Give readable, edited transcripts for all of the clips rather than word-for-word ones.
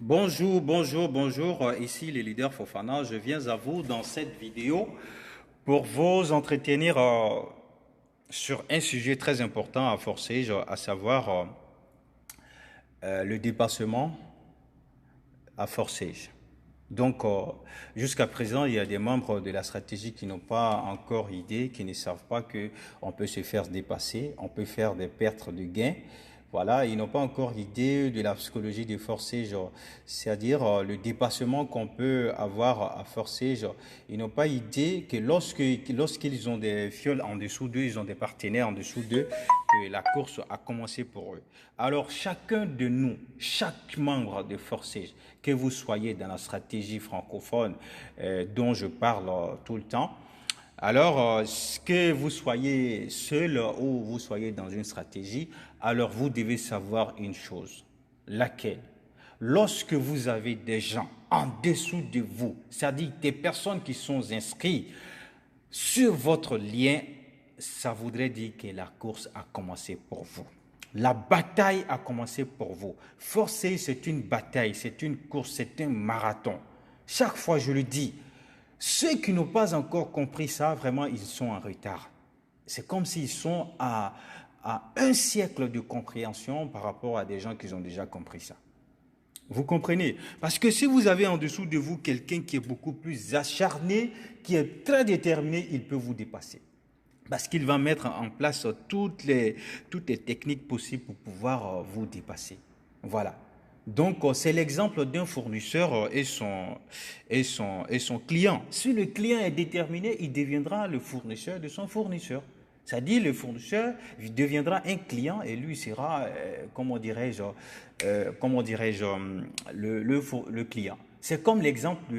Bonjour, bonjour, bonjour. Ici le leader Fofana. Je viens à vous dans cette vidéo pour vous entretenir sur un sujet très important à forcer, à savoir le dépassement à forcer. Donc, jusqu'à présent, il y a des membres de la stratégie qui n'ont pas encore idée, qui ne savent pas que on peut se faire dépasser, on peut faire des pertes de gains. Voilà, ils n'ont pas encore idée de la psychologie des forcer, c'est-à-dire le dépassement qu'on peut avoir à forcer. Ils n'ont pas idée que lorsqu'ils ont des fioles en dessous d'eux, ils ont des partenaires en dessous d'eux, que la course a commencé pour eux. Alors, chacun de nous, chaque membre de Forcé, que vous soyez dans la stratégie francophone dont je parle tout le temps, alors, que vous soyez seul ou vous soyez dans une stratégie, alors vous devez savoir une chose. Laquelle? Lorsque vous avez des gens en dessous de vous, c'est-à-dire des personnes qui sont inscrites sur votre lien, ça voudrait dire que la course a commencé pour vous. La bataille a commencé pour vous. Forcer, c'est une bataille, c'est une course, c'est un marathon. Chaque fois, je le dis, ceux qui n'ont pas encore compris ça, vraiment, ils sont en retard. C'est comme s'ils sont à un siècle de compréhension par rapport à des gens qui ont déjà compris ça. Vous comprenez? Parce que si vous avez en dessous de vous quelqu'un qui est beaucoup plus acharné, qui est très déterminé, il peut vous dépasser. Parce qu'il va mettre en place toutes les techniques possibles pour pouvoir vous dépasser. Voilà. Donc, c'est l'exemple d'un fournisseur et son client. Si le client est déterminé, il deviendra le fournisseur de son fournisseur. C'est-à-dire le fournisseur deviendra un client et lui sera, le client. C'est comme l'exemple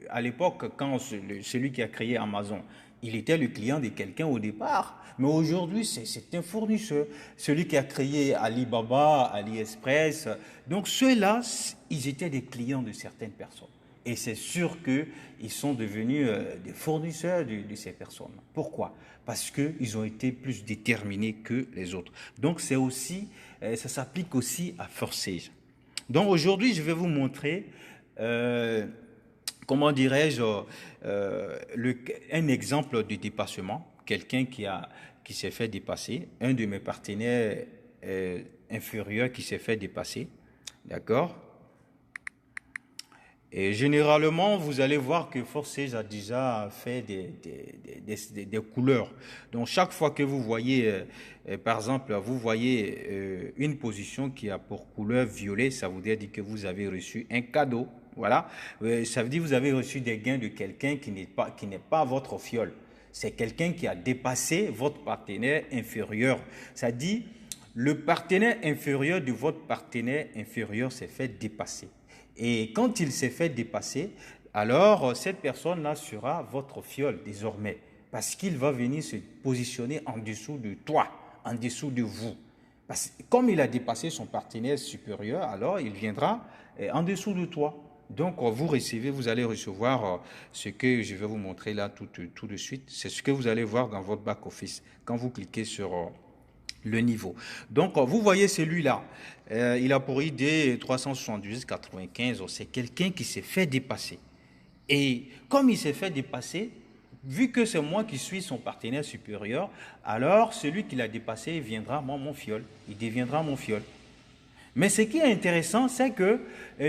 à l'époque quand celui qui a créé Amazon, il était le client de quelqu'un au départ, mais aujourd'hui c'est un fournisseur. Celui qui a créé Alibaba, AliExpress, donc ceux-là, ils étaient des clients de certaines personnes. Et c'est sûr qu'ils sont devenus des fournisseurs de ces personnes. Pourquoi? Parce qu'ils ont été plus déterminés que les autres. Donc c'est aussi, ça s'applique aussi à Forcé. Donc aujourd'hui, je vais vous montrer, euh, comment dirais-je, un exemple de dépassement. Quelqu'un qui s'est fait dépasser, un de mes partenaires inférieurs qui s'est fait dépasser. D'accord? Et généralement, vous allez voir que Forces a déjà fait des couleurs. Donc, chaque fois que vous voyez, par exemple, vous voyez une position qui a pour couleur violet, ça voudrait dire que vous avez reçu un cadeau. Voilà. Ça veut dire que vous avez reçu des gains de quelqu'un qui n'est pas votre fiole. C'est quelqu'un qui a dépassé votre partenaire inférieur. Ça dit, le partenaire inférieur de votre partenaire inférieur s'est fait dépasser. Et quand il s'est fait dépasser, alors cette personne-là sera votre fiole désormais. Parce qu'il va venir se positionner en dessous de toi, en dessous de vous. Parce que comme il a dépassé son partenaire supérieur, alors il viendra en dessous de toi. Donc vous allez recevoir ce que je vais vous montrer là tout de suite. C'est ce que vous allez voir dans votre back-office quand vous cliquez sur le niveau. Donc, vous voyez celui-là, il a pour idée 378,95. C'est quelqu'un qui s'est fait dépasser. Et comme il s'est fait dépasser, vu que c'est moi qui suis son partenaire supérieur, alors celui qui l'a dépassé viendra, moi, mon fiole. Il deviendra mon fiole. Mais ce qui est intéressant, c'est que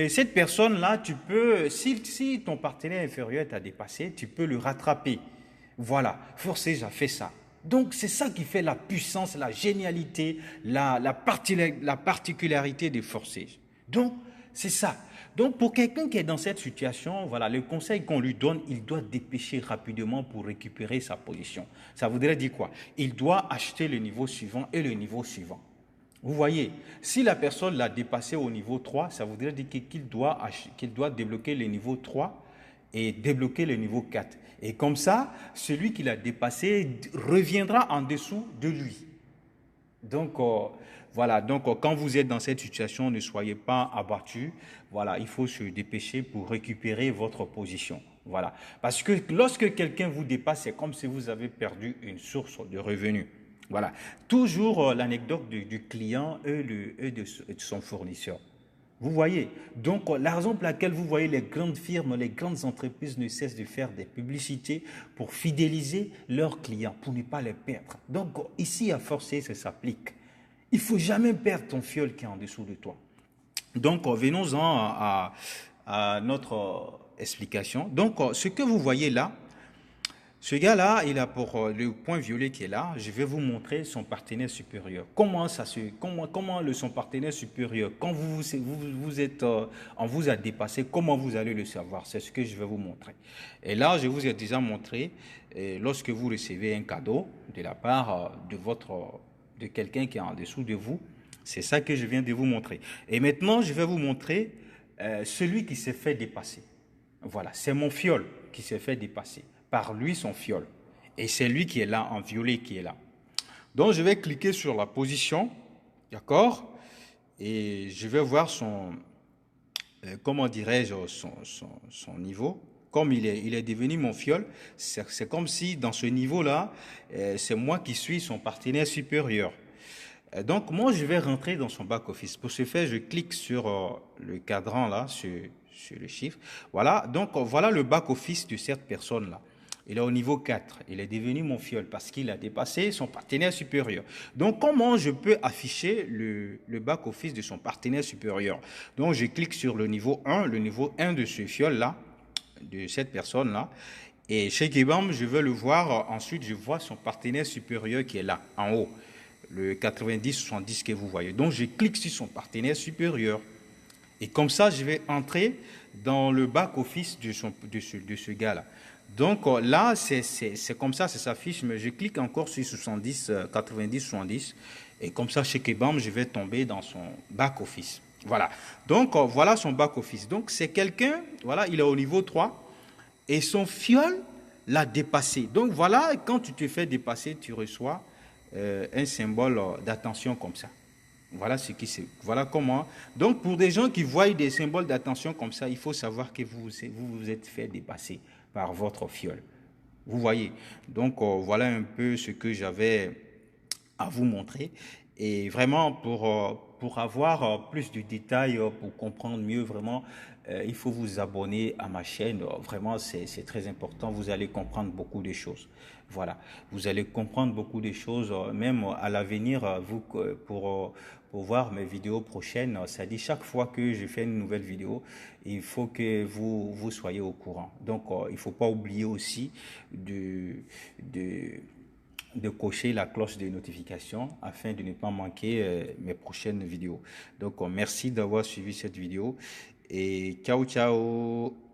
cette personne-là, tu peux, si ton partenaire inférieur t'a dépassé, tu peux le rattraper. Voilà, Forcé a fait ça. Donc c'est ça qui fait la puissance, la génialité, la particularité des Forcé. Donc c'est ça. Donc pour quelqu'un qui est dans cette situation, voilà, le conseil qu'on lui donne, il doit dépêcher rapidement pour récupérer sa position. Ça voudrait dire quoi? Il doit acheter le niveau suivant et le niveau suivant. Vous voyez, si la personne l'a dépassé au niveau 3, ça voudrait dire qu'il doit débloquer le niveau 3 et débloquer le niveau 4. Et comme ça, celui qui l'a dépassé reviendra en dessous de lui. Donc, voilà. Donc, quand vous êtes dans cette situation, ne soyez pas abattu. Voilà, il faut se dépêcher pour récupérer votre position. Voilà. Parce que lorsque quelqu'un vous dépasse, c'est comme si vous avez perdu une source de revenus. Voilà. Toujours l'anecdote du client et de son fournisseur. Vous voyez? Donc, la raison pour laquelle vous voyez les grandes firmes, les grandes entreprises ne cessent de faire des publicités pour fidéliser leurs clients, pour ne pas les perdre. Donc, ici, à forcer, ça s'applique. Il ne faut jamais perdre ton fiole qui est en dessous de toi. Donc, venons-en à notre explication. Donc, ce que vous voyez là, ce gars-là, il a pour le point violet qui est là, je vais vous montrer son partenaire supérieur. Comment son partenaire supérieur, quand vous êtes, on vous a dépassé, comment vous allez le savoir? C'est ce que je vais vous montrer. Et là, je vous ai déjà montré, lorsque vous recevez un cadeau de la part de quelqu'un qui est en dessous de vous, c'est ça que je viens de vous montrer. Et maintenant, je vais vous montrer celui qui s'est fait dépasser. Voilà, c'est mon fiole qui s'est fait dépasser par lui son fiole. Et c'est lui qui est là, en violet qui est là. Donc je vais cliquer sur la position, d'accord? Et je vais voir comment dirais-je, son niveau. Comme il est devenu mon fiole, c'est comme si dans ce niveau-là, c'est moi qui suis son partenaire supérieur. Donc moi, je vais rentrer dans son back-office. Pour ce faire, je clique sur le cadran là, sur le chiffre. Voilà, donc voilà le back-office de cette personne-là. Il est au niveau 4. Il est devenu mon fiole parce qu'il a dépassé son partenaire supérieur. Donc, comment je peux afficher le back-office de son partenaire supérieur? Donc, je clique sur le niveau 1 de ce fiole-là, de cette personne-là. Et chez Kibam, je veux le voir. Ensuite, je vois son partenaire supérieur qui est là, en haut. Le 90-70 que vous voyez. Donc, je clique sur son partenaire supérieur. Et comme ça, je vais entrer dans le back-office de ce gars-là. Donc là, c'est comme ça s'affiche, mais je clique encore sur 70, 90, 70. Et comme ça, chez Kebam, je vais tomber dans son back-office. Voilà. Donc, voilà son back-office. Donc, c'est quelqu'un, voilà, il est au niveau 3. Et son fiole l'a dépassé. Donc, voilà, quand tu te fais dépasser, tu reçois un symbole d'attention comme ça. Voilà ce qui c'est. Voilà comment. Donc, pour des gens qui voient des symboles d'attention comme ça, il faut savoir que vous êtes fait dépasser par votre fiole. Vous voyez. Donc, voilà un peu ce que j'avais à vous montrer. Et vraiment, pour avoir plus de détails, pour comprendre mieux, vraiment, il faut vous abonner à ma chaîne. Vraiment, c'est très important. Vous allez comprendre beaucoup de choses. Voilà. Vous allez comprendre beaucoup de choses, même à l'avenir, vous, pour voir mes vidéos prochaines. Ça dit chaque fois que je fais une nouvelle vidéo, il faut que vous soyez au courant. Donc, il ne faut pas oublier aussi de cocher la cloche de notification afin de ne pas manquer mes prochaines vidéos. Donc, merci d'avoir suivi cette vidéo et ciao, ciao!